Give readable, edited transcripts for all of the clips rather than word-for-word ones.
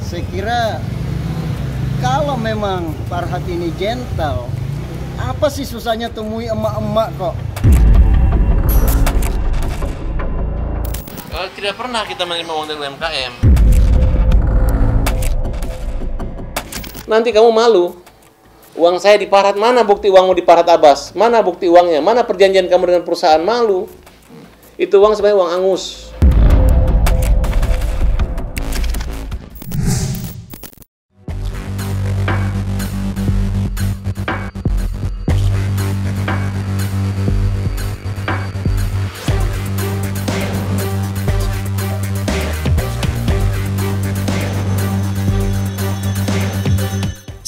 Saya kira kalau memang Farhat ini gentle, apa sih susahnya temui emak-emak kok? Tidak pernah kita menerima uang dari UMKM. Nanti kamu malu. Uang saya di Farhat, mana bukti uangmu di Farhat Abbas? Mana bukti uangnya? Mana perjanjian kamu dengan perusahaan? Malu. Itu uang sebenarnya uang angus.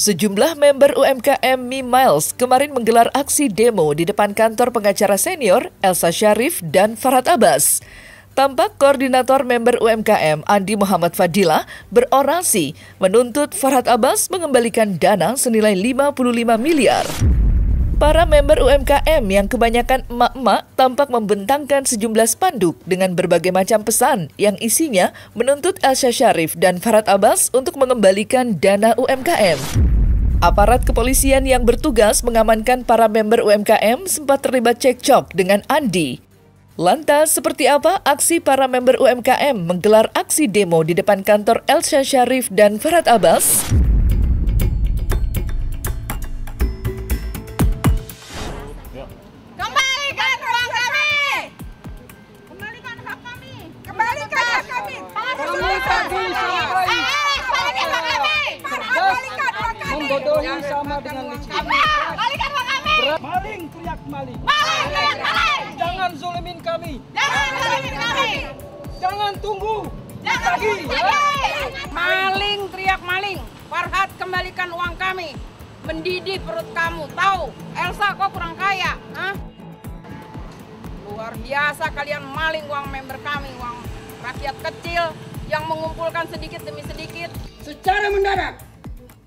Sejumlah member UMKM Mi Miles kemarin menggelar aksi demo di depan kantor pengacara senior Elsa Syarif dan Farhat Abbas. Tampak koordinator member UMKM Andi Muhammad Fadila berorasi menuntut Farhat Abbas mengembalikan dana senilai 55 miliar. Para member UMKM yang kebanyakan emak-emak tampak membentangkan sejumlah spanduk dengan berbagai macam pesan yang isinya menuntut Elsa Syarif dan Farhat Abbas untuk mengembalikan dana UMKM. Aparat kepolisian yang bertugas mengamankan para member UMKM sempat terlibat cekcok dengan Andi. Lantas, seperti apa aksi para member UMKM menggelar aksi demo di depan kantor Elsa Syarif dan Farhat Abbas? Kembalikan uang kami! Kembalikan hak kami! Kembalikan hak kami! Kembalikan hak kami! Kembalikan hak kami! Kembalikan hak kami! Membodohi sama dengan licin. Kembalikan hak kami! Maling, teriak maling. Maling, teriak maling! Jangan zolimin kami. Jangan zalimin kami! Jangan tunggu. Jangan lagi! Maling, teriak maling. Farhat, kembalikan uang kami. Mendidih perut kamu, tahu? Elsa, kok kurang kaya? Hah? Luar biasa kalian maling uang member kami, uang rakyat kecil yang mengumpulkan sedikit demi sedikit. Secara mendadak,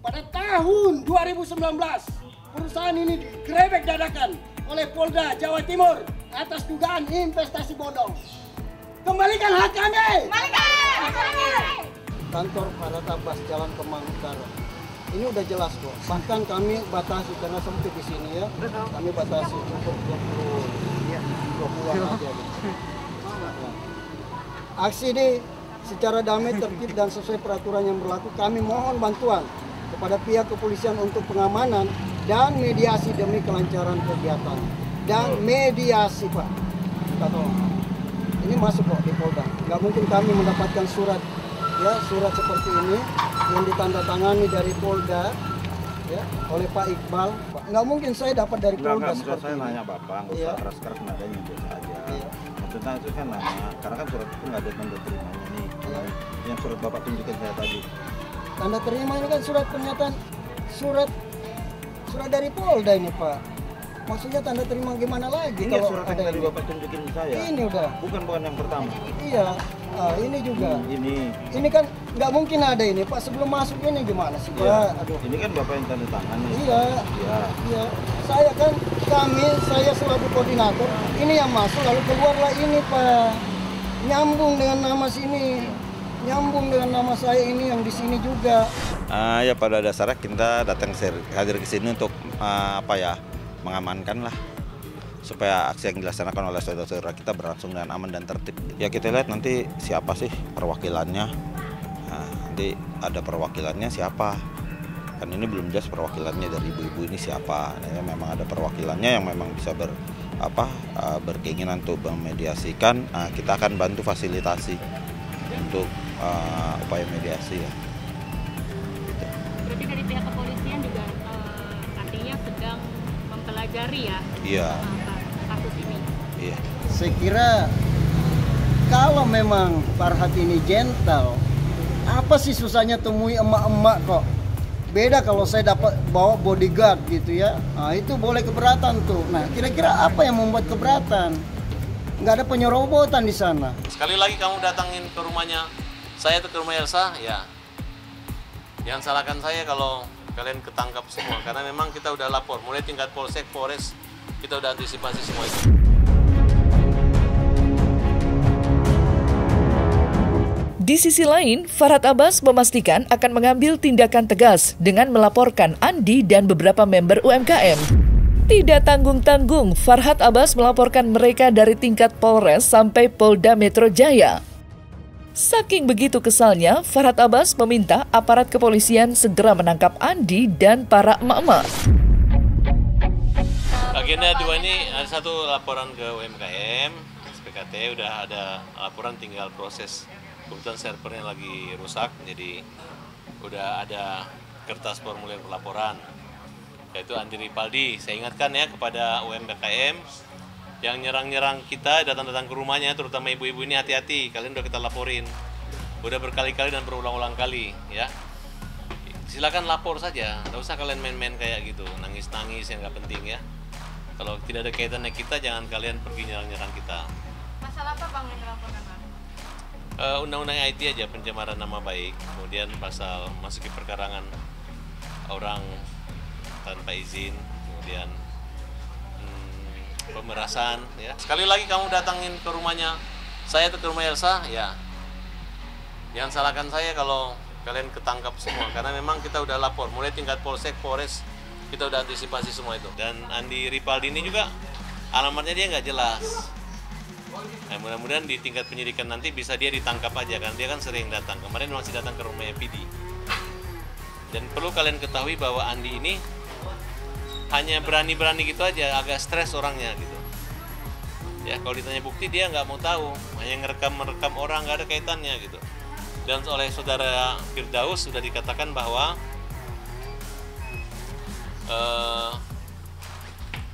pada tahun 2019, perusahaan ini digerebek dadakan oleh Polda Jawa Timur atas dugaan investasi bodong. Kembalikan hak kami! Kembalikan hak kami! Kantor Farhat Abbas Jalan Kemang Utara. Ini udah jelas kok. Bahkan kami batasi karena sempit di sini ya. Kami batasi cukup 20-an aja. Gitu. Aksi ini secara damai, tertib dan sesuai peraturan yang berlaku. Kami mohon bantuan kepada pihak kepolisian untuk pengamanan dan mediasi demi kelancaran kegiatan. Dan mediasi, Pak. Kita tolong. Ini masuk kok di Polda. Nggak mungkin kami mendapatkan surat seperti ini yang ditandatangani dari Polda ya oleh Pak Iqbal. Nggak mungkin saya dapat dari Polda seperti saya ini. nanya Bapak, nggak usah keras-keras nadanya biasa aja. Maksudnya itu kan nanya, karena kan surat itu nggak ada tanda terimanya nih. Yang surat Bapak tunjukkan saya tadi. Tanda terima ini kan surat pernyataan, surat dari Polda ini Pak. Maksudnya tanda terima gimana lagi Ini kalau surat ada yang tadi ini? Bapak tunjukin ke saya. Ini udah. Bukan yang pertama. Iya. Ini juga. Ini kan nggak mungkin ada ini Pak. Sebelum masuk ini gimana sih Pak? Iya. Aduh. Ini kan Bapak yang tanda tangan nih. Iya. Iya. Iya. Saya selaku koordinator. Ini yang masuk lalu keluarlah ini Pak. Nyambung dengan nama sini. Nyambung dengan nama saya ini yang di sini juga. Ya pada dasarnya kita datang hadir ke sini untuk mengamankan lah supaya aksi yang dilaksanakan oleh saudara-saudara kita berlangsung dengan aman dan tertib. Ya kita lihat nanti siapa sih perwakilannya. Nanti ada perwakilannya siapa. Kan ini belum jelas perwakilannya dari ibu-ibu ini siapa. Ya, memang ada perwakilannya yang memang bisa berkeinginan untuk memediasikan. Kita akan bantu fasilitasi untuk upaya mediasi ya. Gitu. Berarti dari pihak kepolisian juga artinya sedang mempelajari ya kasus ini. Iya. Saya kira kalau memang Farhat ini gentle, apa sih susahnya temui emak-emak kok? Beda kalau saya dapat bawa bodyguard gitu ya. Nah, itu boleh keberatan tuh. Nah, kira-kira apa yang membuat keberatan? Nggak ada penyerobotan di sana. Sekali lagi kamu datangin ke rumahnya saya atau ke rumah Elsa, ya jangan salahkan saya kalau kalian ketangkap semua. Karena memang kita udah lapor, mulai tingkat polsek, polres, kita udah antisipasi semua itu. Di sisi lain, Farhad Abbas memastikan akan mengambil tindakan tegas dengan melaporkan Andi dan beberapa member UMKM. Tidak tanggung-tanggung, Farhad Abbas melaporkan mereka dari tingkat Polres sampai Polda Metro Jaya. Saking begitu kesalnya, Farhad Abbas meminta aparat kepolisian segera menangkap Andi dan para emak-emak. Agenda 2 ini ada satu laporan ke UMKM, SPKT udah ada laporan, tinggal proses. Kebetulan servernya lagi rusak, jadi udah ada kertas formulir laporan, yaitu Andi Ripaldi. Saya ingatkan ya kepada UMKM yang nyerang-nyerang kita, datang-datang ke rumahnya, terutama ibu-ibu ini, hati-hati, kalian udah kita laporin. Udah berkali-kali dan berulang-ulang kali ya. Silakan lapor saja, nggak usah kalian main-main kayak gitu, nangis-nangis yang nggak penting ya. Kalau tidak ada kaitannya kita, jangan kalian pergi nyerang-nyerang kita. Masalah apa Bang yang dilaporkan, Bang? Undang-undang IT aja, pencemaran nama baik, kemudian pasal masuki perkarangan orang tanpa izin, kemudian pemerasan ya. Sekali lagi kamu datangin ke rumahnya saya atau ke rumah Elsa, ya jangan salahkan saya kalau kalian ketangkap semua, karena memang kita udah lapor, mulai tingkat Polsek, Polres, kita udah antisipasi semua itu. Dan Andi Ripaldi ini juga alamatnya dia nggak jelas. Nah, mudah-mudahan di tingkat penyidikan nanti bisa dia ditangkap aja, kan dia kan sering datang. Kemarin masih datang ke rumahnya PD. Dan perlu kalian ketahui bahwa Andi ini hanya berani-berani gitu aja, agak stres orangnya gitu. Ya kalau ditanya bukti dia nggak mau tahu, hanya ngerekam orang, nggak ada kaitannya gitu. Dan oleh saudara Firdaus sudah dikatakan bahwa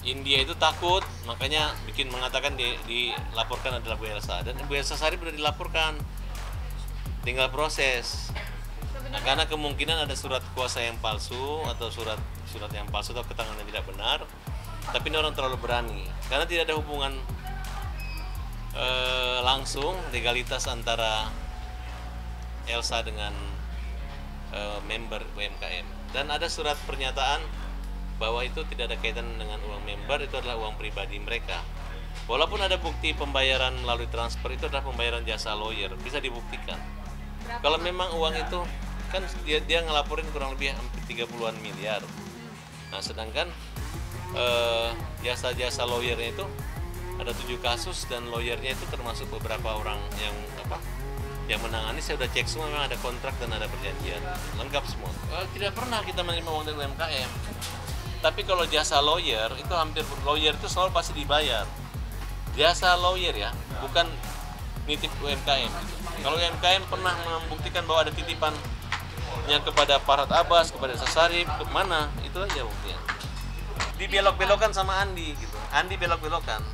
India itu takut, makanya mengatakan dilaporkan adalah Bu Elsa. Dan Bu Elsa Sarip sudah dilaporkan, tinggal proses. Nah, karena kemungkinan ada surat kuasa yang palsu atau surat yang palsu atau keterangan yang tidak benar, tapi ini orang terlalu berani karena tidak ada hubungan langsung legalitas antara Elsa dengan member UMKM. Dan ada surat pernyataan bahwa itu tidak ada kaitan dengan uang member, itu adalah uang pribadi mereka. Walaupun ada bukti pembayaran melalui transfer, itu adalah pembayaran jasa lawyer, bisa dibuktikan. Kalau memang uang itu kan dia ngelaporin kurang lebih hampir 30-an miliar. Nah, sedangkan jasa-jasa lawyernya itu ada 7 kasus dan lawyernya itu termasuk beberapa orang yang menangani. Saya udah cek semua, memang ada kontrak dan ada perjanjian lengkap semua. Tidak pernah kita menerima uang dari UMKM. Tapi kalau jasa lawyer itu lawyer itu selalu pasti dibayar. Jasa lawyer ya, bukan nitip UMKM. Kalau UMKM pernah membuktikan bahwa ada titipannya kepada Farhad Abbas, kepada Elsa Sarip, ke mana? Itu aja buktinya. Dibelok-belokan sama Andi gitu. Andi belok-belokan.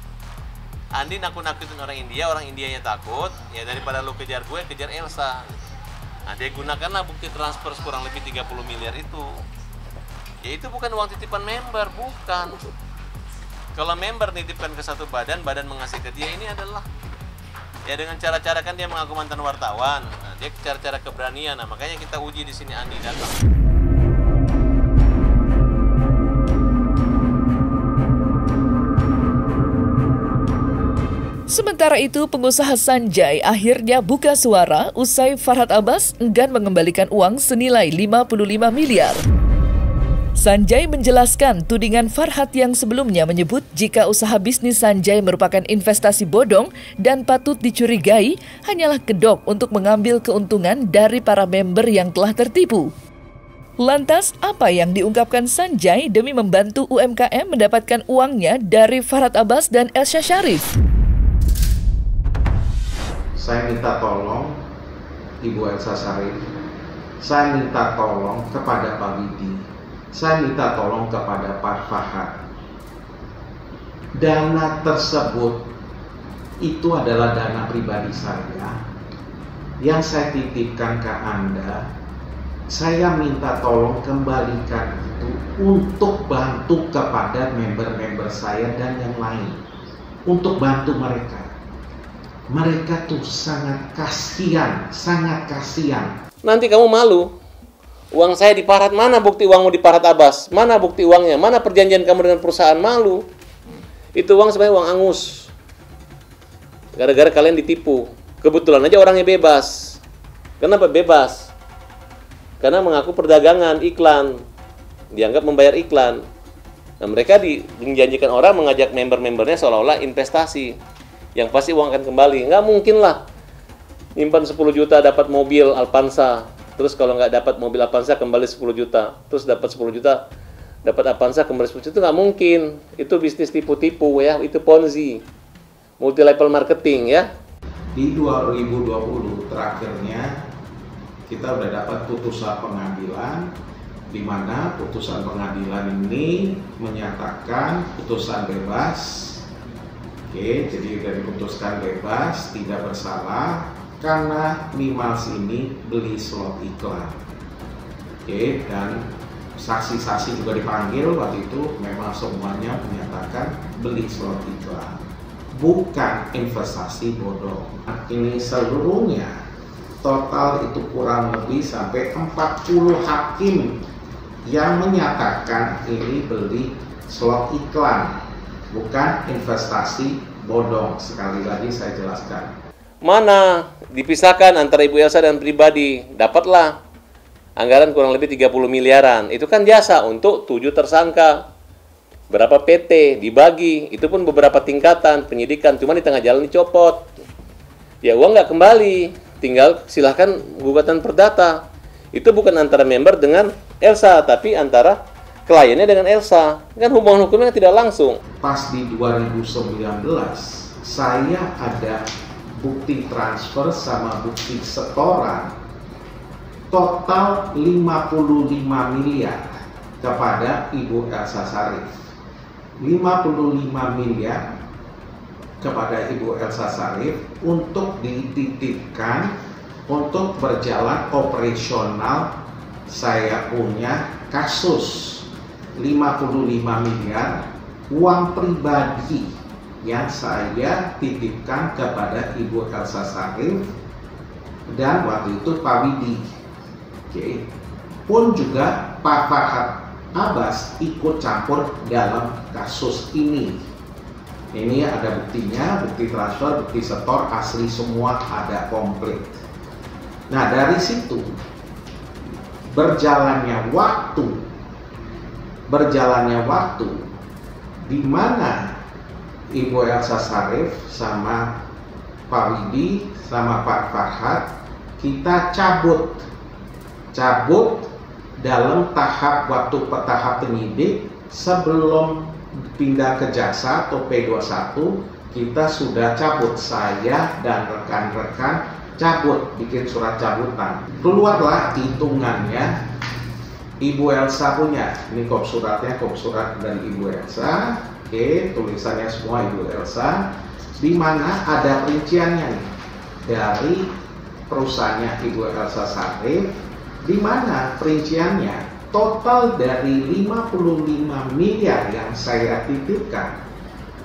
Andi nakut-nakutin orang Indianya takut, ya daripada lu kejar gue, kejar Elsa. Nah, dia gunakanlah bukti transfer kurang lebih 30 miliar itu. Ya itu bukan uang titipan member, bukan. Kalau member nitipkan ke satu badan mengasih ke dia, ini adalah ya dengan cara-cara kan dia mengaku mantan wartawan. Nah, dia cara-cara keberanian. Nah, makanya kita uji di sini Andi datang. Sementara itu, pengusaha Sanjay akhirnya buka suara usai Farhad Abbas enggan mengembalikan uang senilai 55 miliar. Sanjay menjelaskan tudingan Farhad yang sebelumnya menyebut jika usaha bisnis Sanjay merupakan investasi bodong dan patut dicurigai hanyalah kedok untuk mengambil keuntungan dari para member yang telah tertipu. Lantas, apa yang diungkapkan Sanjay demi membantu UMKM mendapatkan uangnya dari Farhad Abbas dan Elsa Sharif? Saya minta tolong Ibu Elsa Sharif, saya minta tolong kepada Pak Widi, saya minta tolong kepada Pak Farhad. Dana tersebut itu adalah dana pribadi saya yang saya titipkan ke Anda. Saya minta tolong kembalikan itu untuk bantu kepada member-member saya dan yang lain, untuk bantu mereka. Mereka tuh sangat kasihan. Nanti kamu malu. Uang saya di Farhad, mana bukti uangmu di Farhad Abbas? Mana bukti uangnya? Mana perjanjian kamu dengan perusahaan? Malu. Itu uang sebenarnya uang angus. Gara-gara kalian ditipu. Kebetulan aja orangnya bebas. Kenapa bebas? Karena mengaku perdagangan, iklan. Dianggap membayar iklan. Nah, mereka menjanjikan orang mengajak member-membernya seolah-olah investasi. Yang pasti uang akan kembali. Nggak mungkin lah. Nyimpan 10 juta dapat mobil Alpansa. Terus kalau nggak dapat mobil Alpansa kembali 10 juta. Terus dapat 10 juta dapat Alpansa kembali 10 juta. Itu nggak mungkin. Itu bisnis tipu-tipu ya. Itu Ponzi. Multi level marketing ya. Di 2020 terakhirnya kita udah dapat putusan pengadilan, di mana putusan pengadilan ini menyatakan putusan bebas. Oke, jadi udah diputuskan bebas, tidak bersalah karena Mimiles ini beli slot iklan. Oke, dan saksi-saksi juga dipanggil waktu itu, memang semuanya menyatakan beli slot iklan, bukan investasi bodong. Ini seluruhnya total itu kurang lebih sampai 40 hakim yang menyatakan ini beli slot iklan, bukan investasi bodong. Sekali lagi saya jelaskan. Mana dipisahkan antara Ibu Elsa dan pribadi, dapatlah anggaran kurang lebih 30 miliaran. Itu kan jasa untuk 7 tersangka. Berapa PT dibagi, itu pun beberapa tingkatan penyidikan, cuma di tengah jalan dicopot. Ya uang nggak kembali. Tinggal silahkan gugatan perdata. Itu bukan antara member dengan Elsa, tapi antara kliennya dengan Elsa. Kan hubungan hukumnya tidak langsung. Pas di 2019, saya ada bukti transfer sama bukti setoran total 55 miliar kepada Ibu Elsa Sharif. 55 miliar kepada Ibu Elsa Sharif untuk dititipkan untuk berjalan operasional. Saya punya kasus 55 miliar uang pribadi yang saya titipkan kepada Ibu Elsa Sharif dan waktu itu Pak Widi. Oke. Pun juga Pak Farhad Abbas ikut campur dalam kasus ini. Ini ada buktinya, bukti transfer, bukti setor, asli semua ada komplit. Nah, dari situ berjalannya waktu di mana Ibu Elsa Sharif sama Pak Widi sama Pak Farhad kita cabut dalam tahap penyidik sebelum pindah ke jaksa atau P21. Kita sudah cabut, saya dan rekan-rekan cabut, bikin surat cabutan. Keluarlah hitungannya Ibu Elsa punya. Ini kop suratnya, kop surat dari Ibu Elsa. Oke, tulisannya semua Ibu Elsa. Di mana ada rinciannya nih dari perusahaannya Ibu Elsa Sharif. Di mana perinciannya total dari 55 miliar yang saya titipkan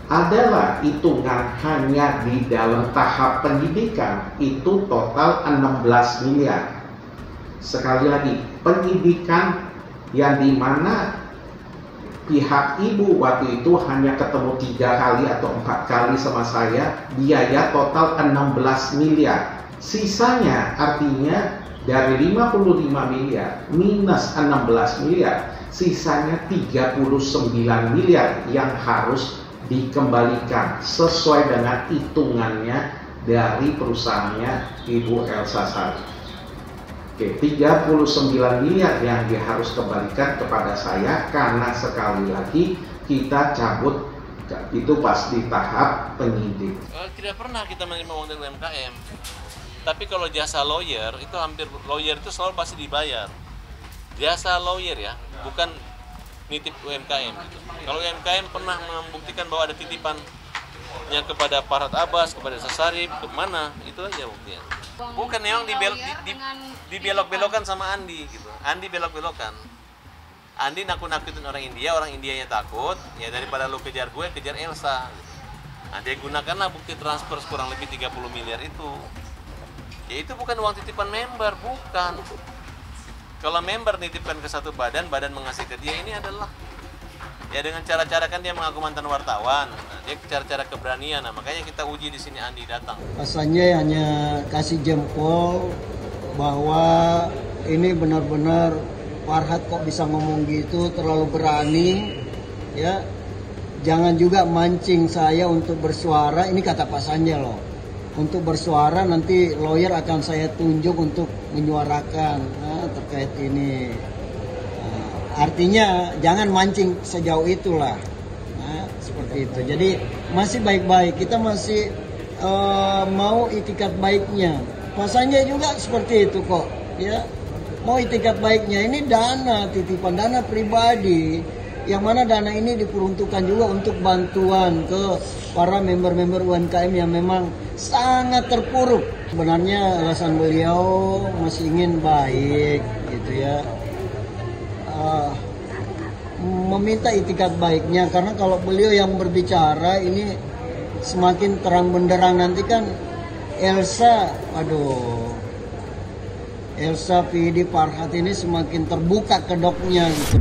adalah hitungan hanya di dalam tahap penyidikan itu total 16 miliar. Sekali lagi, penyidikan yang dimana pihak ibu waktu itu hanya ketemu 3 kali atau 4 kali sama saya, biaya total 16 miliar. Sisanya artinya dari 55 miliar minus 16 miliar, sisanya 39 miliar yang harus dikembalikan sesuai dengan hitungannya dari perusahaannya Ibu Elsa Sharif. Oke, 39 miliar yang dia harus kembalikan kepada saya karena sekali lagi kita cabut itu pas di tahap penyidik. Tidak pernah kita menerima uang dari UMKM. Tapi kalau jasa lawyer itu lawyer itu selalu pasti dibayar. Jasa lawyer ya, bukan nitip UMKM gitu. Kalau UMKM pernah membuktikan bahwa ada titipannya kepada Farhad Abbas, kepada Elsa Sharif, ke mana? Itu aja buktinya. Bukan memang dibelok-belokkan sama Andi gitu. Andi belok-belokkan. Andi nakut-nakutin orang Indianya takut, ya daripada lu kejar gue, kejar Elsa gitu. Nah, dia gunakanlah bukti transfer kurang lebih 30 miliar itu. Ya itu bukan uang titipan member, bukan. Kalau member nitipkan ke satu badan mengasih ke dia, ini adalah ya dengan cara-cara kan dia mengaku mantan wartawan. Nah, dia cara-cara keberanian. Nah, makanya kita uji di sini Andi datang. Rasanya hanya kasih jempol bahwa ini benar-benar Farhad kok bisa ngomong gitu, terlalu berani, ya. Jangan juga mancing saya untuk bersuara, ini kata Pak Sanja loh. Untuk bersuara nanti lawyer akan saya tunjuk untuk menyuarakan terkait ini. Artinya jangan mancing sejauh itulah. Seperti itu. Jadi masih baik-baik, kita masih mau itikat baiknya. Pak Sanja juga seperti itu kok, ya. Mau itikat baiknya, ini dana, titipan dana pribadi, yang mana dana ini diperuntukkan juga untuk bantuan ke para member-member UMKM yang memang sangat terpuruk. Sebenarnya alasan beliau masih ingin baik, gitu ya, meminta itikat baiknya, karena kalau beliau yang berbicara ini semakin terang benderang nanti kan Elsa, Elsa PD Farhad ini semakin terbuka kedoknya gitu.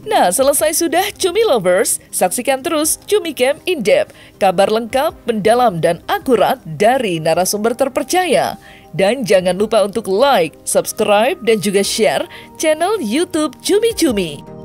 Nah, selesai sudah Cumi Lovers, saksikan terus Cumi Camp In Depth, kabar lengkap, mendalam, dan akurat dari narasumber terpercaya. Dan jangan lupa untuk like, subscribe, dan juga share channel YouTube Cumi Cumi.